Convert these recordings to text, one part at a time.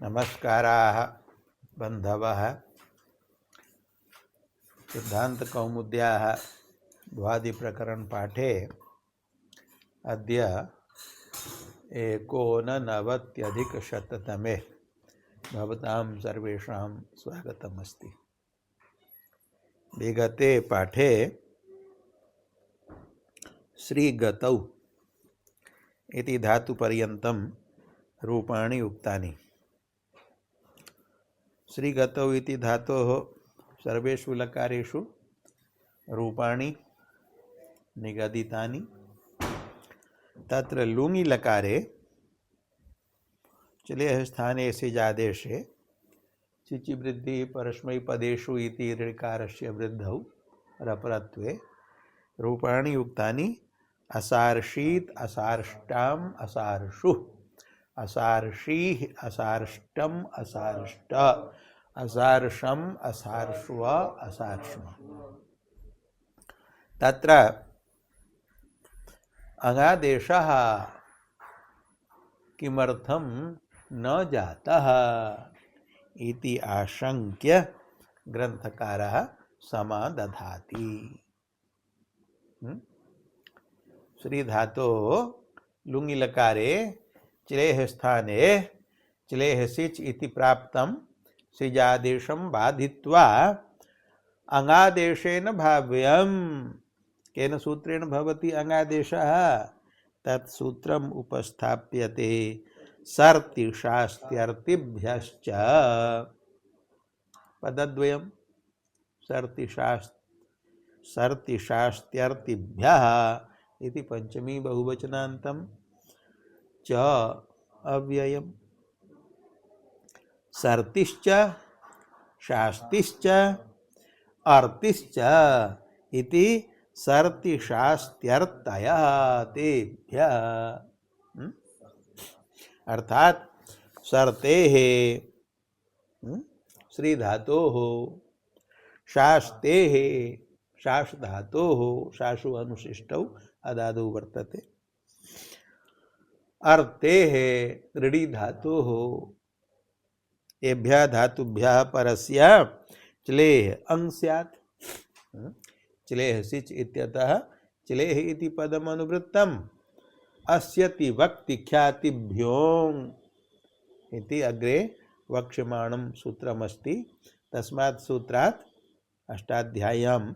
नमस्काराः बन्धवः। सिद्धान्तकौमुद्याः द्वादिप्रकरणपाठे अद्य 89-अधिकशततमे भवतां सर्वेषां स्वागतमस्ति। विगते पाठे श्रीगतौ इति धातुपर्यन्तं रूपाणि उक्तानि। श्रीगतौ इति धातोः सर्वेषु लकारेषु रूपाणि निगदितानि। तत्र लुङि लकारे चलेः स्थाने सिजादेशे चिचिवृद्धि परस्मैपदेषु इति ऋकारस्य वृद्धौ रपरत्वे रूपाणि उक्तानि। असार्षीत्, असार्ष्टाम्, असार्षुः, असार्षीः, असार्ष्टम्, असार्ष्ट, असार्षम्, असार्ष्व, असार्ष्म। तत्र अङ्गादेशः किमर्थं न जातः इति आशंक्य ग्रन्थकारः समादधाति। श्रीधातोः लुङि लकारे चिलेः स्थाने चिलेः सिच् इति प्राप्तं सिजादेशं बाधित्वा अङ्गादेशेन भाव्यं। केन सूत्रेण भवति अङ्गादेशः? तत् सूत्रम् उपस्थाप्यते सर्तिशास्त्यर्तिभ्यश्च। पदद्वयं सर्तिशास्त्यर्तिभ्यः इति पंचमी बहुवचनान्तं च अव्ययम्। सर्तिश्च शास्तिश्च अर्तिश्च इति सर्तिशास्त्यर्थयः तेभ्यः। अर्थात सर्तेः श्री धातोः शास्तेः शास धातोः शासु अनुशिष्टौ अदादौ वर्तते। अर्तेः ऋडी धातोः एभ्यः धातुभ्यः परस्य चिलेः अङ् स्यात्। चिलेः सिच् इत्यतः चिलेः इति पदम् अनुवृत्तम्। अस्यति वक्ति ख्यातिभ्यों इति अग्रे वक्ष्यमाणं सूत्रमस्ति। तस्मात् सूत्रात् अष्टाध्याय्यां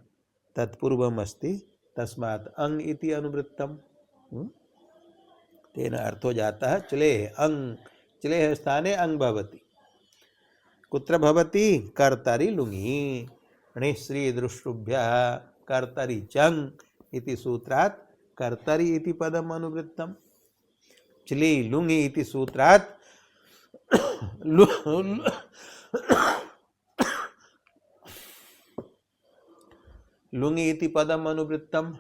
तत्पूर्वमस्ति। तस्मात् अङ् इति अनुवृत्तम्। तेन अर्थो जातः चिलेः अङ्। चिलेः स्थाने अङ् भवति। कुत्र भवति? कर्तरि लुङि। णिश्री दृष्टुभ्यः कर्तरि चङ् इति सूत्रात् कर्तरि इति पदम् अनुवृत्तम्। चिलि लुङि इति सूत्रात् लुङि इति पदम् अनुवृत्तम्।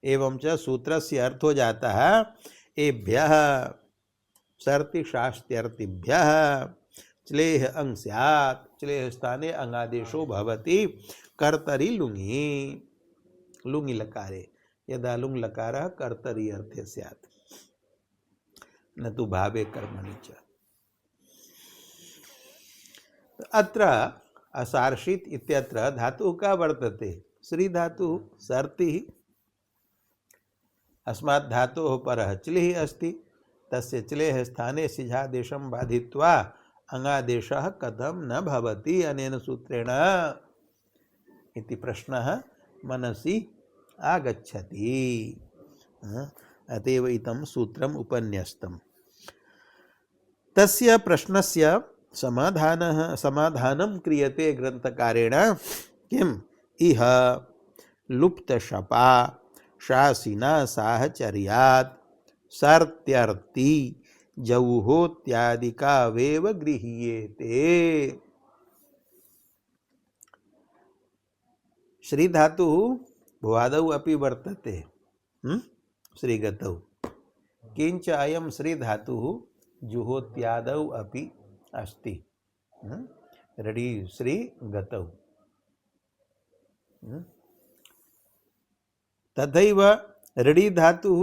एवं च सूत्रस्य अर्थो जातः एभ्यः सर्तिशास्त्यर्तिभ्यः चिलेः अङ् स्यात्। चिलेः स्थाने अङ्गादेशो भवति कर्तरि लुङि। लुङि लकारे यदा लुङ् लकारः कर्तरि अर्थे स्यात् न तु भावे कर्मणि च। अत्र असार्षित् इत्यत्र धातुः का वर्तते? श्री धातुः सर्तिः। अस्मात् धातोः परः चिलिः अस्ति। तस्य चिलेः स्थाने सिझादेशं बाधित्वा अङ्गादेशः कथं न भवति अनेन सूत्रेण इति प्रश्नः मनसि आगच्छति। अतएव इदं सूत्रम् उपन्यस्तम्। तस्य प्रश्नस्य समाधानं क्रियते ग्रन्थकारेण। किम्? इह लुप्तशपा शासिना साहचर्यात् सर्त्यर्ति जौहोत्यादिकावेव गृह्येते। श्री धातुः भुवादौ अपि वर्तते श्रीगतौ। किंच अयं श्री धातुः जुहोत्यादौ अपि अस्ति ऋडी श्री गतौ। तथैव ऋडी धातुः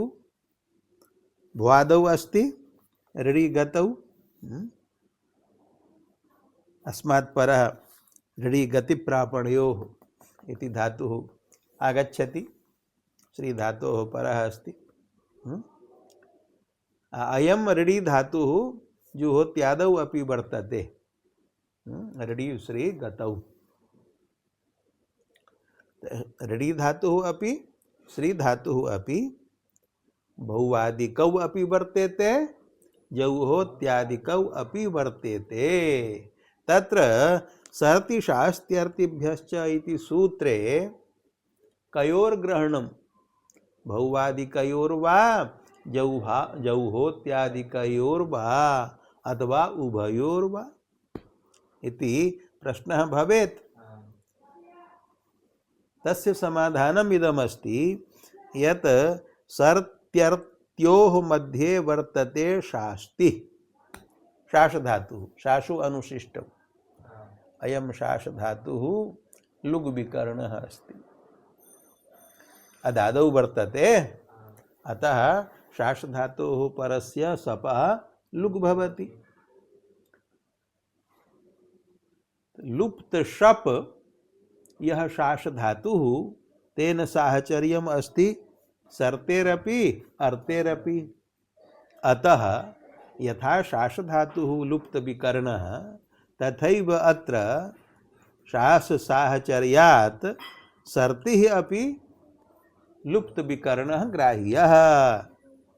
भुवादौ अस्ति ऋडी गतौ। अस्मात् परः ऋढि गतिप्रापणयोः इति धातुः आगच्छति। श्रीधातोः परः अस्ति। अयं ऋढि धातुः जुहोत्यादौ अपि वर्तते। ऋढि श्री गतौ ऋढि धातुः अपि श्री धातुः अपि बहुवादिकौ अपि वर्तेते, जौहोत्यादिकौ अपि वर्तेते। तत्र सर्ति शास्त्यर्थिभ्यश्च इति सूत्रे कयोर्ग्रहणं बहुवादिकयोर्वा जौहोत्यादिकयोर्वा अथवा उभयोर्वा इति प्रश्नः भवेत्। तस्य समाधानम् इदमस्ति यत् सर्त्यर्थ्योः मध्ये वर्तते शास्ति, शास धातुः, शासु अनुशिष्टौ। अयं शास धातुः लुग् विकरणः अस्ति, अदादौ वर्तते, अतः शास धातुः परस्य सपः लुग् भवति। लुप्त शप यह शास धातुः तेन साहचर्यम् अस्ति सर्तेरपि अर्थेरपि। अतः यथा शास धातुः लुप्त विकरणः तथैव अत्र शास साहचर्यात् सर्तिः अपि लुप्त विकरणः ग्राह्यः,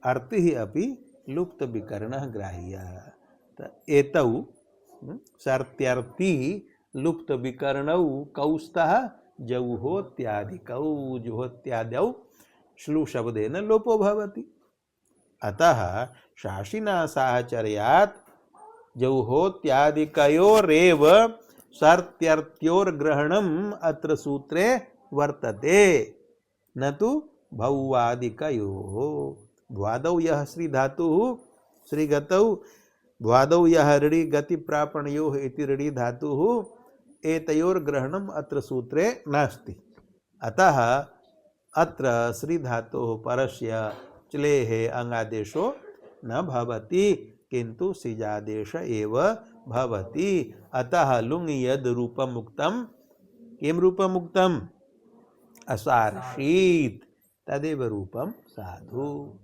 अर्तिः अपि लुप्त विकरणः ग्राह्यः। एतौ सर्त्यर्थी लुप्त विकरणौ कौ स्तः जौहोत्यादिकौ, जुहोत्यादौ श्लू शब्देन लोपो भवति। अतः शासिना साहचर्यात् जौहोत्यादिकयोरेव सर्त्यर्थ्योर्ग्रहणम् अत्र सूत्रे वर्तते, न तु भौवादिकयोः। भ्वादौ यः श्री धातुः श्रीगतौ, भ्वादौ यः ऋढि गति प्रापणयोः इति ऋढि धातुः, एतयोर्ग्रहणम् अत्र सूत्रे नास्ति। अतः अत्र श्री धातोः परस्य च्लेः अङ्गादेशो न भवति, किन्तु सिजादेश एव भवति। अतः लुङ् यद् रूपम् उक्तं, किं रूपम् उक्तम्? असार्षीत्, तदेव रूपं साधु।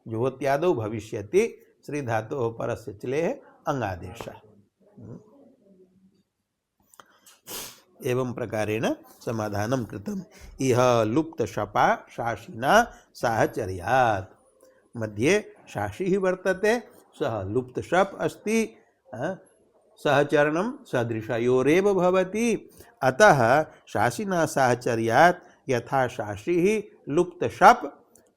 जुहोत्यादौ भविष्यति श्री धातोः परस्य च्लेः अङ्गादेशः। एवं प्रकारेण समाधानं कृतम्। इह लुप्त शपा शासिना साहचर्यात्, मध्ये शासिः वर्तते, सः लुप्त शप् अस्ति, सहचरणं सदृशयोरेव भवति। अतः शासिना साहचर्यात् यथा शासिः लुप्त शप्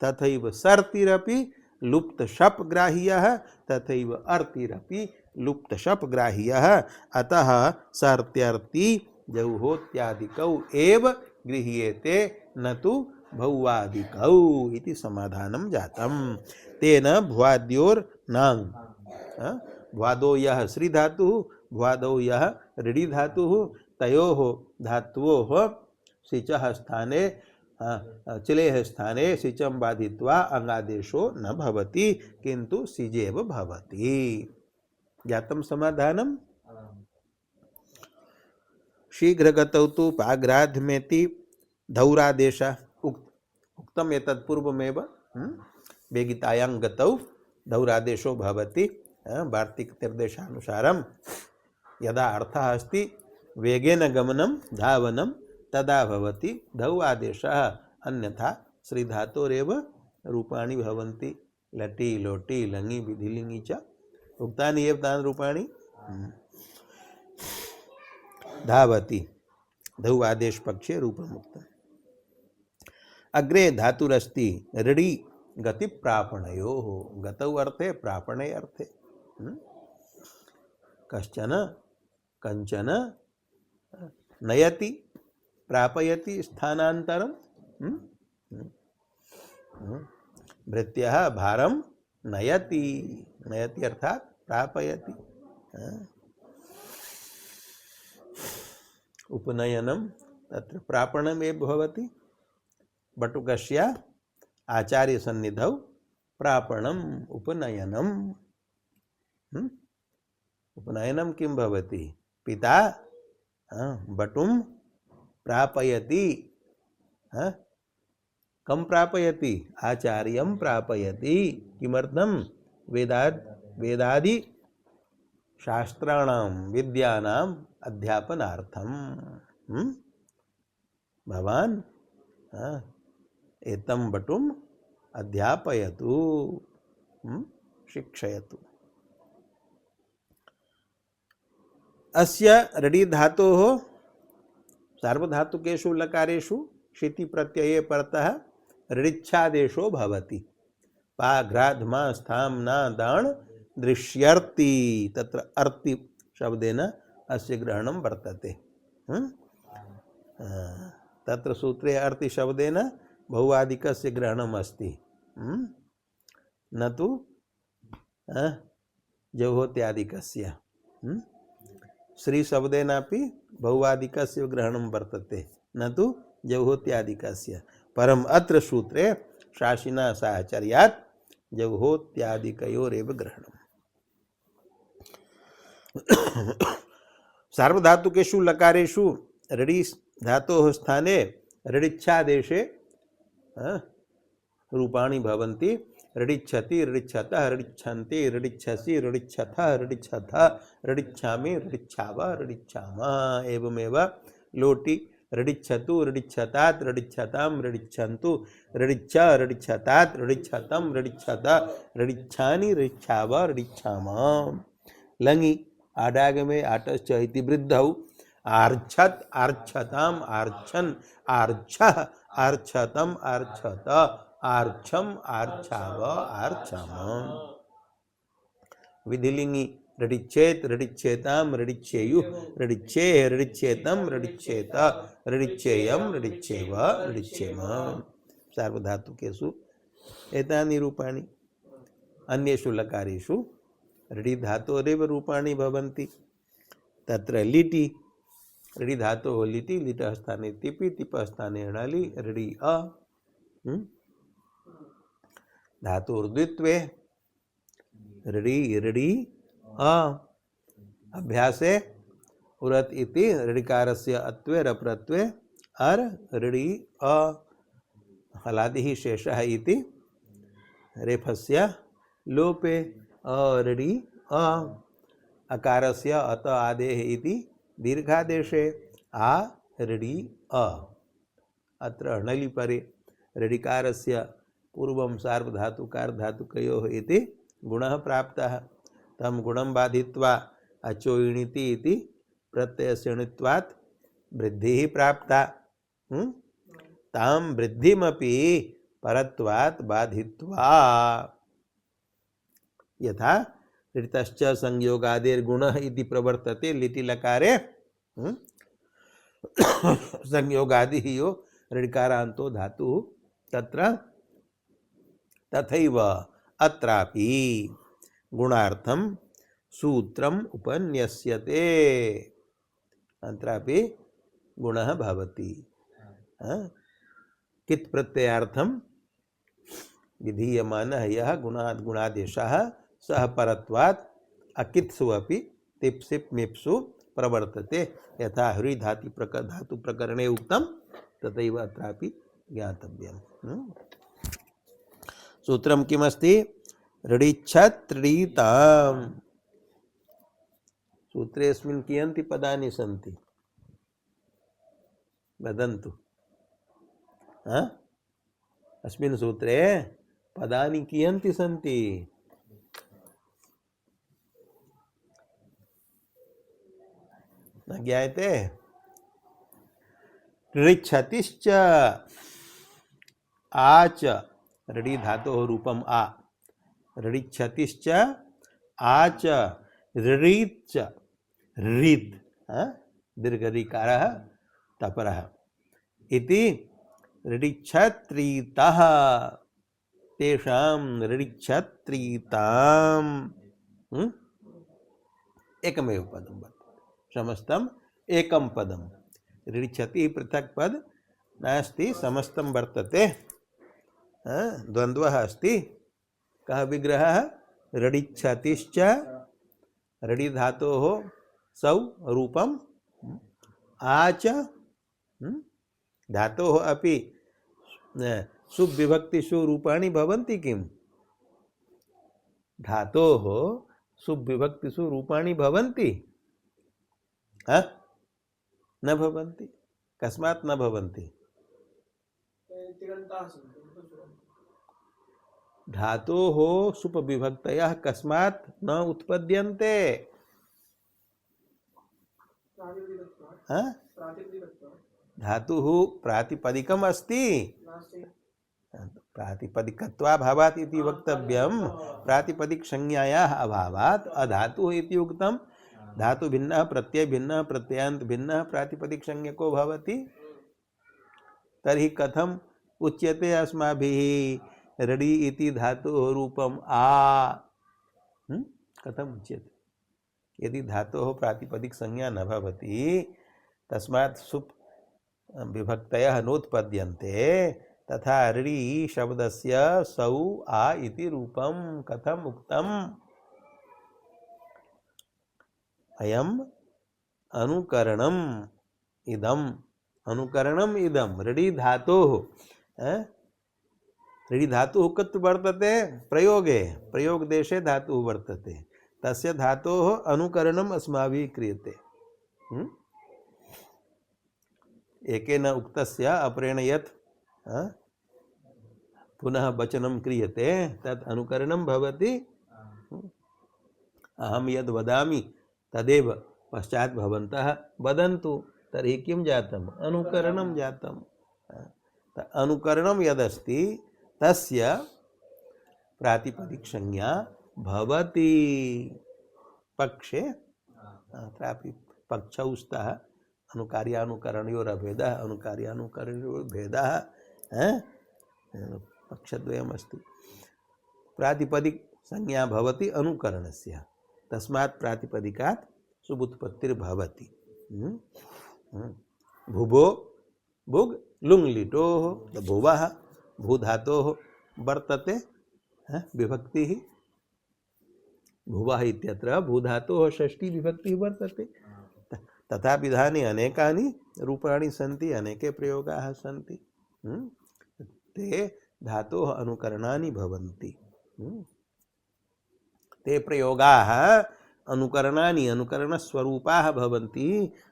तथैव सर्तिरपि लुप्त शप् ग्राह्यः, तथैव अर्तिरपि लुप्त शप् ग्राह्यः। अतः सर्त्यर्थी जौहोत्यादिकौ एव गृह्येते, न तु भौवादिकौ इति समाधानं जातम्। तेन भ्वाद्योर्नाङ्, भ्वादौ यः श्री धातुः, भ्वादौ यः ऋढि धातुः, तयोः धात्वोः सिचः स्थाने चिलेः स्थाने सिचं बाधित्वा अङ्गादेशो न भवति, किन्तु सिजेव भवति। ज्ञातं समाधानम्। शीघ्रगतौ तु पाग्राध्मेति धौरादेश उक्तम् एतत् पूर्वमेव। वेगितायां गतौ धौरादेशो भवति। वार्तिकनिर्देशानुसारं यदा अर्थः अस्ति वेगेन गमनं धावनं तदा भवति धौ आदेशः, अन्यथा श्रीधातोरेव रूपाणि भवन्ति। लटि लोटि लङि विधिलिङि च उक्तानि एव तानि रूपाणि। धावति धौ आदेश पक्षे रूपमुक्तम्। अग्रे धातुरस्ति ऋढि गति प्रापणयोः, गतौ अर्थे प्रापणे अर्थे। कश्चन कंचन नयति प्रापयति स्थानान्तरं, भृत्यः भारं नयति, नयति अर्थात प्रापयति। उपनयनं तत्र प्रापणमेव भवति। बटुकस्य आचार्यसन्निधौ प्रापणम् उपनयनम्। उपनयनं किं भवति? पिता बटुं प्रापयति, कं प्रापयति? आचार्यं प्रापयति। किमर्थं? वेदादि शास्त्राणां विद्यानाम् अध्यापनार्थं। भवान् एतं बटुम् अध्यापयतु, शिक्षयतु। अस्य रडि धातोः सार्वधातुकेषु लकारेषु शिति प्रत्यये परतः ऋच्छादेशो भवति। पाघ्राध्मा स्थां ना दाण दृश्यर्ति, तत्र अर्ति शब्देन अस्य ग्रहणं वर्तते। तत्र सूत्रे अर्ति शब्देन बहुवादिकस्य ग्रहणम् अस्ति, न तु जौहोत्यादिकस्य। श्री शब्देनापि बहुवादिकस्य ग्रहणं वर्तते, न तु जौहोत्यादिकस्य। परम अत्र सूत्रे शासिना साहचर्यात् जौहोत्यादिकयोरेव ग्रहणम्। सार्वधातुकेषु लकारेषु रडि धातोः स्थाने ऋच्छादेशे रूपाणि भवन्ति। ऋच्छति, ऋच्छतः, ऋच्छन्ति, ऋच्छसि, ऋच्छथः, ऋच्छथः, ऋच्छामि, ऋच्छाव, ऋच्छामः। एवमेव लोटि ऋच्छतु, ऋच्छतात्, ऋच्छतां, ऋच्छन्तु, ऋच्छ, ऋच्छतात्, ऋच्छतं, ऋच्छत, ऋच्छानि, ऋच्छाव, ऋच्छामः। लङि आडागमे आटश्च इति वृद्धौ आर्छत्, आर्छताम्, आर्छन्, आर्छः, आर्छतम्, आर्छत, आर्छम, आर्छाव, आर्छामः। विधिलिंगि ऋडिच्छेत्, ऋडिच्छेताम्, ऋडिच्छेयुः, ऋडिच्छेः, ऋडिच्छेतम्, ऋडिच्छेत, ऋडिच्छेयम्, ऋडिच्छेव, ऋडिच्छेमः। सार्वधातुकेषु एतानि रूपाणि। अन्येषु लकारेषु ऋडि धातोरेव रूपाणि भवन्ति। तत्र लिटि ऋडि धातोः लिटि, लिटः स्थाने तिपि, तिपः स्थाने णलि, ऋडि अ। धातुर्द्वित्वे ऋडि ऋडि अ। अभ्यासे उरत इति ऋडिकारस्य अत्वे रप्रत्वे अर ऋडि अ। हलादिः शेषः इति रेफस्य लोपे ऋडि अ। अकारस्य अत आदेः इति दीर्घादेशे आ ऋडि अ। अत्र णलि परे ऋडिकारस्य पूर्वं सार्वधातुकार्धातुकयोः इति गुणः प्राप्तः। तं गुणं बाधित्वा अचो इणिति इति प्रत्ययस्य णित्वात् वृद्धिः प्राप्ता। तां वृद्धिमपि परत्वात् बाधित्वा, यथा ऋतश्च संयोगादेर्गुणः इति प्रवर्तते लिटि लकारे। संयोगादिः यो ऋकारान्तो धातुः, तत्र तथैव अत्रापि गुणार्थं सूत्रम् उपन्यस्यते। अत्रापि गुणः भवति। कित् प्रत्ययार्थं विधीयमानः यः गुणात् गुणादेशः सः परत्वात् अकित्सु अपि तिप्सिप् मिप्सु प्रवर्तते। यथा ह्री धातु प्रकरणे उक्तं तथैव अत्रापि ज्ञातव्यम्। सूत्रं किमस्ति? ऋडिच्छत् ऋडीताम्। सूत्रेऽस्मिन् कियन्ति पदानि सन्ति? वदन्तु। अस्मिन् सूत्रे पदानि कियन्ति सन्ति? न ज्ञायते? ऋच्छतिश्च आच ऋडि धातोः रूपम् आ। ऋडिच्छतिश्च आच ऋरीच्च ऋत् दीर्घऋकारः तपरः इति ऋडिच्छत्रीतः तेषां ऋडिच्छत्रीताम् एकमेव पदं वर्तते। समस्तम् एकं पदं। ऋडिच्छति पृथक् पद नास्ति, समस्तं वर्तते। द्वन्द्वः अस्ति। कः विग्रहः? ऋडिच्छतिश्च रडि धातोः सौ रूपम आच धातोः अपि शुभ विभक्तिषु रूपाणि भवन्ति किम्? धातोः शुभ विभक्तिषु रूपाणि भवन्ति? न भवन्ति। कस्मात् न भवन्ति? धातोः शुभ विभक्तयः कस्मात् न उत्पद्यन्ते? धातुः प्रातिपदिकम् अस्ति, प्रातिपदिकत्वाभावात् इति वक्तव्यं। प्रातिपदिक संज्ञायाः अभावात् अधातुः इति उक्तं। धातु भिन्नः, प्रत्यय भिन्नः, प्रत्ययान्त भिन्नः, प्रातिपदिक संज्ञको भवति। तर्हि कथम उच्यते अस्माभिः रडि इति धातुः रूपम् आ? कथम उच्यते? यदि धातोः प्रातिपदिक संज्ञा न भवति तस्मात् सुप् विभक्तयः नोत्पद्यन्ते, तथा ऋणि शब्दस्य सौ आ इति रूपं कथम उक्तम्? अयम् अनुकरणम् इदम्, अनुकरणम् इदम्। ऋणि धातोः ऋणि धातुः कुत्र वर्तते? प्रयोगे, प्रयोग देशे धातुः वर्तते। तस्य धातोः अनुकरणम् अस्माभिः क्रियते। एकेन उक्तस्य अपरेण यत् पुनः वचनं क्रियते तत् अनुकरणं भवति। अहं यद् वदामि तदेव पश्चात् भवन्तः वदन्तु, तर्हि किं जातम्? अनुकरणं जातम्। अनुकरणं यदस्ति तस्य प्रातिपदिक संज्ञा भवति। पक्षे पक्षौ स्तः अनुकार्यानुकरणयोरभेदः, अनुकार्यानुकरणयोर्भेदः पक्षद्वयमस्ति। प्रातिपदिक संज्ञा भवति अनुकरणस्य, तस्मात् प्रातिपदिकात् सुबुत्पत्तिर्भवति। भुवो भुग् लुङ् लिटोः भुवः भूधातोः वर्तते विभक्तिः। भुवः इत्यत्र भूधातोः षष्ठी विभक्तिः वर्तते। तथा विधाने अनेकानि रूपाणि सन्ति, अनेके प्रयोगाः सन्ति। ते धातोः अनुकरणानि भवन्ति। ते प्रयोगाः अनुकरणानि अनुकरणस्वरूपाः भवन्ति।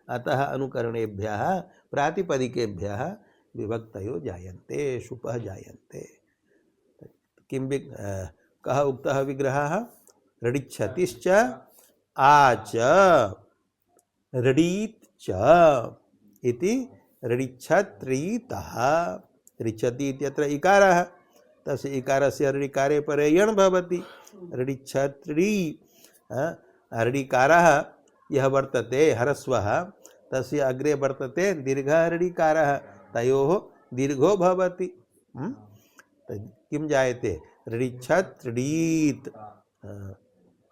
अतः अनुकरणेभ्यः प्रातिपदिकेभ्यः विभक्तयो जायन्ते, शुपः जायन्ते। किं कः उक्तः विग्रहः? रडिच्छतिश्च आच रडीत् च इति रडिच्छत्रीतः। रिच्छति इत्यत्र इकारः, तस्य इकारस्य ऋकारे परे यण् भवति। रडिच्छत्री ऋकारः यः वर्तते ह्रस्वः, तस्य अग्रे वर्तते दीर्घः ऋकारः, तयोः दीर्घो भवति। किं जायते? रडिच्छत् ऋडीत्,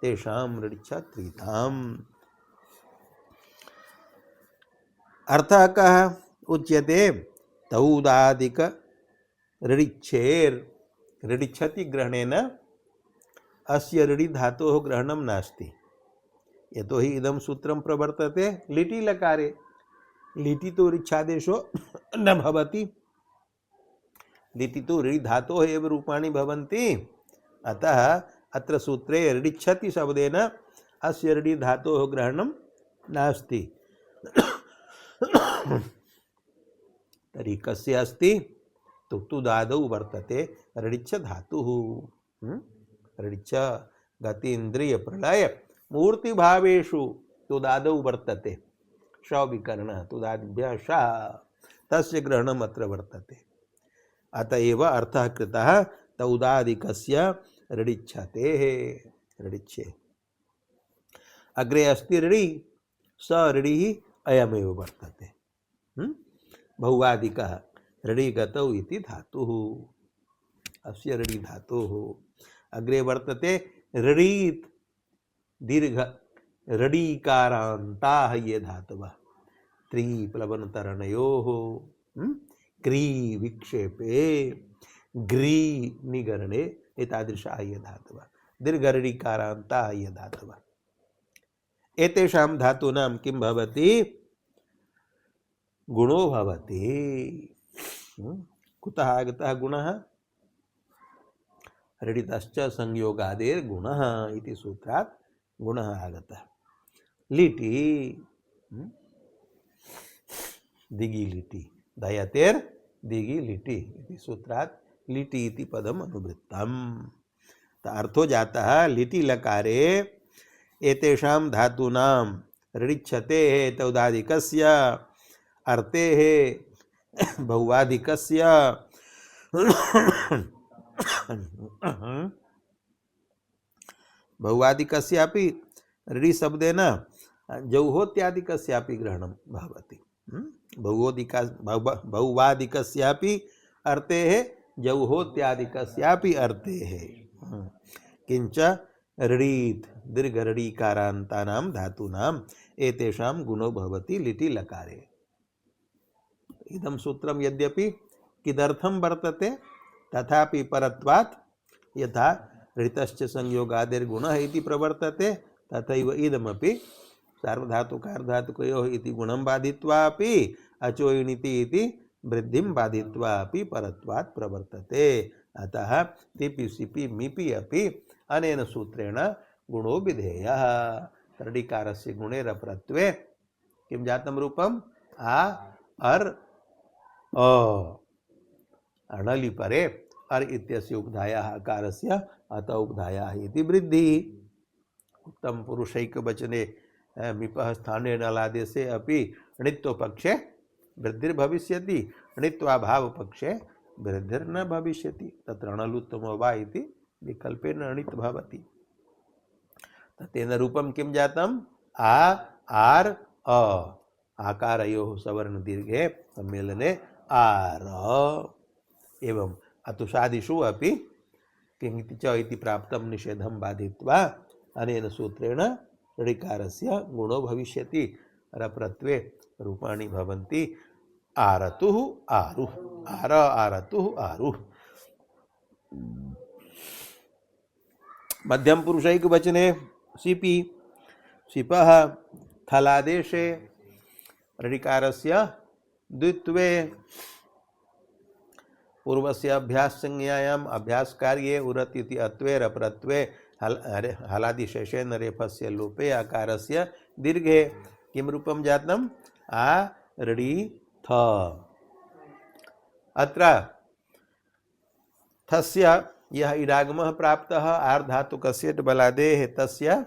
तेषां रडिच्छत्रीताम्। अर्थः कः उच्यते? तौदादिक ऋडिच्छेर्। ऋडिच्छति ग्रहणेन अस्य ऋडि धातोः ग्रहणं नास्ति। यतोहि इदं सूत्रं प्रवर्तते लिटि लकारे। लिटि तु ऋच्छादेशो न भवति। लिटि तु ऋडि धातोः एव रूपाणि भवन्ति। अतः अत्र सूत्रे ऋडिच्छति शब्देन अस्य ऋडि धातोः ग्रहणं नास्ति। तर्हि कस्य अस्ति? तुक्तुदादौ वर्तते ऋडिच्छ धातुः। ऋडिच्छ गतीन्द्रिय प्रलय मूर्तिभावेषु तुदादौ वर्तते। शविकरणः तुदादिभ्यः शः, तस्य ग्रहणम् अत्र वर्तते। अतएव अर्थः कृतः तौदादिकस्य ऋडिच्छतेः। ऋडिच्छे अग्रे अस्ति ऋडि, स ऋडिः अयमेव वर्तते। बहुवादिकः ऋडि गतौ इति धातुः। अस्य ऋडि धातोः अग्रे वर्तते ऋडीत् दीर्घ ऋडीकारान्ताः ये धातवः। त्रिप्लवनतरणयोः क्री विक्षेपे ग्री निगरणे एतादृशाः ये धातवः। दीर्घ ऋडीकारान्ताः ये धातवः। एतेषां धातूनां किं भवति गुणो भवति कुतः आगतः गुणः ऋडितश्च संयोगादेर्गुणः इति सूत्रात् गुणः आगतः लिटि दिगी लिटि दयतेर दिगी लिटि इति सूत्रात् लिटि इति पदम अनुवृत्तम तो अर्थ हो जाता है लिटि लकारे एतेषां धातूनां ऋडिच्छते तौदादिकस्य अर्थे बहुवादिकस्य बहुवादिकस्यापि ऋडि शब्देन जौहोत्यादिकस्यापि ग्रहणं भवति बहुवादिकस्यापि अर्थेः जौहोत्यादिकस्यापि अर्थेः किंच ऋडीत् दीर्घ ऋडीकारान्तानां धातूनां एतेषां गुणो भवति लिटि लकारे इदं सूत्रं यद्यपि किदर्थं वर्तते तथापि परत्वात् यथा ऋतश्च संयोगादिर्गुणः इति प्रवर्तते तथैव इदमपि सार्वधातुकार्धातुकयोः इति गुणं बाधित्वापि अचोयिणीति इति वृद्धिं बाधित्वापि परत्वात् प्रवर्तते अतः तिपि सिपि मिपि अपि अनेन सूत्रेण गुणो विधेयः ऋडिकारस्य गुणे रप्रत्वे किं जातं रूपम् आ अर् अ अणलि परे अर् इत्यस्य उपधायाः अकारस्य अत उपधायाः इति वृद्धिः उत्तम पुरुषैकवचने मिपः स्थाने नलादेशे अपि णित्वपक्षे वृद्धिर्भविष्यति णित्वाभावपक्षे वृद्धिर्न भविष्यति तत्र णलुत्तमो वा इति विकल्पेन णित् भवति तेन रूपं किं जातम् आ आर् अ आकारयोः सवर्ण दीर्घे सम्मेलने आर एवं अतुषादिषु अपि किमिति च इति प्राप्तं निषेधं बाधित्वा अनेन सूत्रेण ऋडिकारस्य गुणो भविष्यति रप्रत्वे रूपाणि भवन्ति आरतुः आरुः आर आरतुः आरुः मध्यम पुरुषैक वचने सिपि सिपः थलादेशे ऋडिकारस्य द्वित्वे पूर्वस्य अभ्यास संज्ञायाम् अभ्यास कार्ये उरत इति अत्वे रप्रत्वे हलादिशेषेण रेफस्य लोपे आकारस्य दीर्घे किं रूपं जातम् आ ऋडि थ अत्र थस्य यह इडागमः प्राप्तः आर्धातुकस्य बलादेः तस्य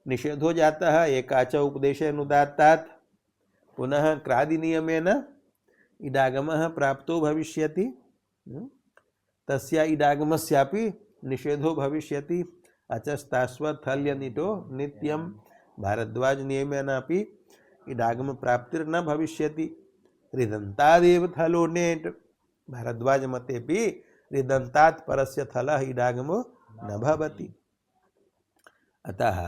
निषेधो जाता है एकाच उपदेशेनुदात्तात् पुनः क्रादिनियमेन इडागमः प्राप्तो भविष्यति तस्य इडागमस्यापि निषेधो भविष्यति अचस्तास्वथल्यनिटो नित्यं भारद्वाज नियमेनापि इडागम प्राप्तिर्न भविष्यति ऋदन्तादेव थलो नेट भारद्वाज मतेपि ऋदन्तात् परस्य थलः इडागमो न भवति अतः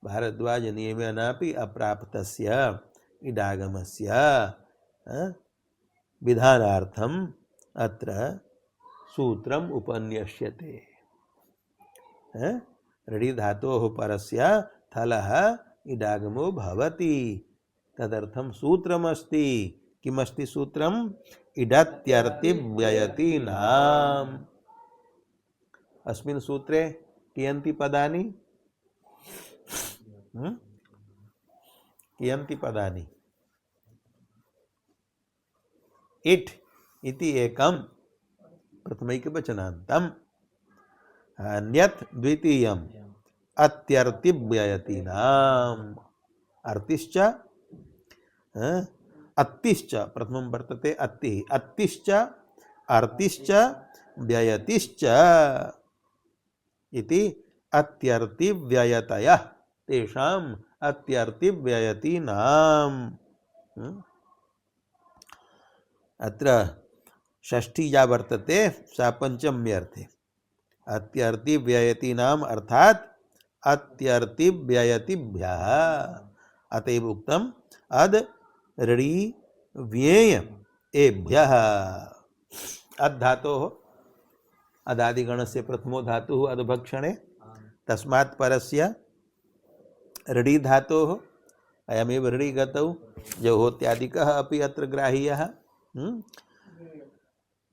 भारद्वाज नियमेनापि अप्राप्तस्य इडागमस्य विधानार्थम् अत्र सूत्रम् उपन्यस्यते ऋडि धातोः परस्य थलः इडागमो भवति तदर्थं सूत्रमस्ति किमस्ति सूत्रम् इडत्यर्ति व्ययति नाम अस्मिन् सूत्रे कियन्ति पदानि कियन्ति पदानि इट् इति एकं प्रथमैकवचनान्तम् अन्यत् द्वितीयम् अत्यर्ति व्ययति नाम अर्तिश्च अत्तिश्च प्रथमं वर्तते अत्तिः अत्तिश्च अर्तिश्च व्ययतिश्च इति अत्यर्ति व्ययतयः तेषाम् अत्यर्ति व्ययति नाम अत्र षष्ठी या वर्तते सा पंचम्यर्थे अत्यर्ति व्ययति नाम अर्थात अत्यर्ति व्ययतिभ्यः अतएव उक्तम अद ऋडि व्येय एभ्यः अद् धातोः अदादिगणस्य प्रथमो धातुः अद्भक्षणे तस्मात् परस्य ऋडी धातोः अयमेव ऋडी गतौ जहोत्यादिकः अपि अत्र ग्राह्यः।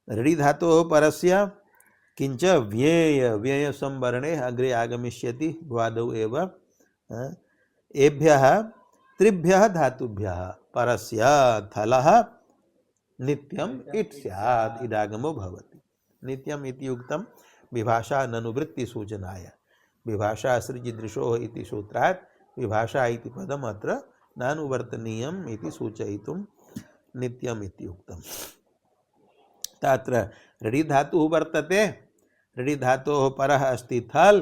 ऋडी धातोः परस्य किंच व्यय व्यय संवरणे अग्रे आगमिष्यति भ्वादौ एव। एभ्यः त्रिभ्यः धातुभ्यः परस्य थलः नित्यम इट् स्यात् इडागमो भवति। नित्यम इति उक्तं विभाषा ननुवृत्ति सूचनाय। विभाषा सृजिदृशोः इति सूत्रात् विभाषा इति पदम् अत्र नानुवर्तनीयम् इति सूचयितुं नित्यम इति उक्तम्। तत्र ऋडी धातुः वर्तते, ऋडी धातोः परः अस्ति थल्,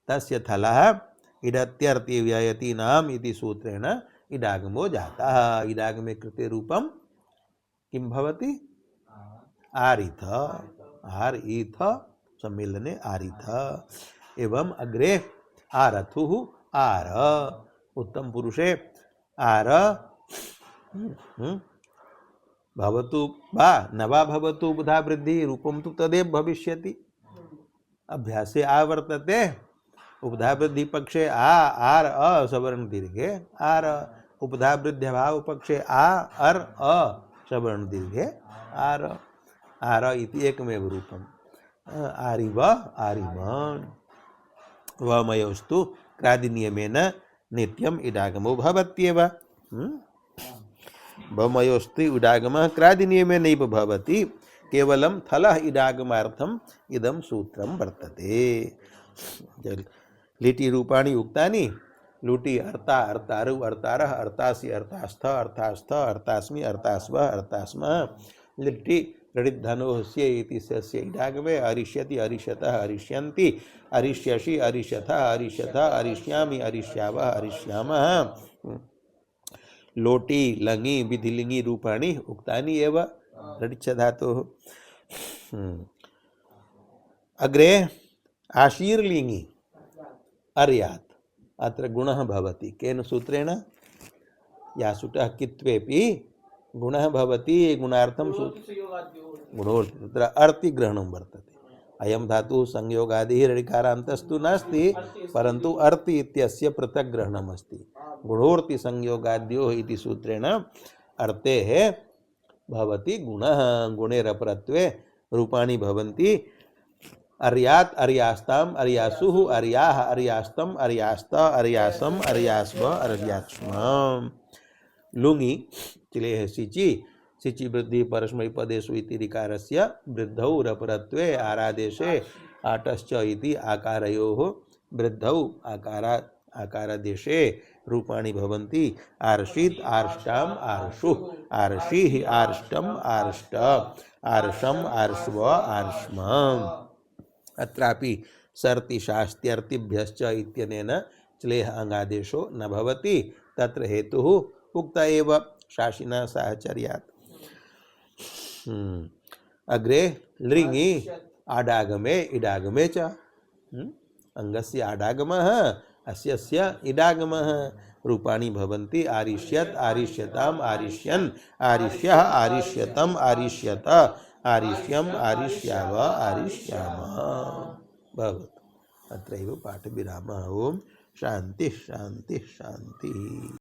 तस्य थलः इडत्यर्ति व्ययतीनाम् इति सूत्रेण इडागमो जातः। इडागमे कृते रूपं किं भवति? आरिथ। आरिथ सम्मेलने आरिथ। एवं अग्रे आरथुः आर उत्तम पुरुषे आर भवतु वा न वा भवतु बुधा वृद्धि रूपं तु तदेव भविष्यति। अभ्यासे आवर्तते उपधा वृद्धि पक्षे आ आर अ सवर्ण दीर्घे आर, उपधा वृद्धि भाव पक्षे आ अर अ सवर्ण दीर्घे आर, आर इति एकमेव रूपम्। आरिव आरिमन् वमयोस्तु क्रादिनियमेन नित्यम इडागमो भवत्येव। वमयोस्तु इडागमः क्रादिनियमेनैव भवति, केवलं थलः इडागमार्थम् इदं सूत्रं वर्तते। लिटि रूपाणि उक्तानि लुटि अर्ता अर्तारु अर्तारः अर्तासि अर्तास्थ अर्थास्थ अर्तास्मि अर्तास्वः अर्तास्मः। लिटि ऋडिधनोः स्ये इति सस्य इडागमे अरिष्यति अरिष्यतः अरिष्यन्ति अरिष्यसि अरिष्यथः अरिष्यथः अरिष्यामि अरिष्यावः अरिष्यामः। लोटि लङि विधिलिङ्गि रूपाणि उक्तानि एव ऋडिच्छ धातोः। अग्रे आशीर्लिङ्गि अर्यात् अत्र गुणः भवति। केन सूत्रेण? यासुटः कित्वेपि गुणः भवति। गुणार्थं गुणोर्थ तत्र अर्ति ग्रहणं वर्तते। अयं धातुः संयोगादिः ऋकारान्तस्तु नास्ति, परन्तु अर्ति इत्यस्य पृथक् ग्रहणम् अस्ति। गुणोर्ति संयोगाद्योः इति सूत्रेण अर्तेः भवति गुणः। गुणेरपरत्वे रूपाणि भवन्ति। अर्यात् अर्यास्ताम् अर्यासुः अर्याः अर्यास्तम् अर्यास्त अर्यासम् अर्यास्व अर्याक्ष्म। लुङि चिलेः सिचि सिचि वृद्धि परस्मै पदेषु इति ऋकारस्य वृद्धौ रपरत्वे आरादेशे आटश्च इति आकारयोः वृद्धौ आकारात् आकारादेशे रूपाणि भवन्ति। आर्षित् आर्ष्टाम् आर्षुः आर्षिः आर्ष्टम् आर्ष्ट आर्षम् आर्ष्व आर्ष्म। अत्रापि सर्ति शास्त्यर्तिभ्यश्च इत्यनेन श्लेष अंगादेशो न भवति। तत्र हेतुः उक्त एव शासिना साहचर्यात्। अग्रे लृङि आडागमे इडागमे च अंगस्य आडागमः अस्यस्य इडागमः। रूपाणि भवन्ति आरिष्यत् आरिष्यताम् आरिष्यन् आरिष्यः आरिष्यतम् आरिष्यत आरिष्यम् आरिष्याव आरिष्यामः भवतु। अत्रैव पाठविरामः। ओम शांति शांति शांति।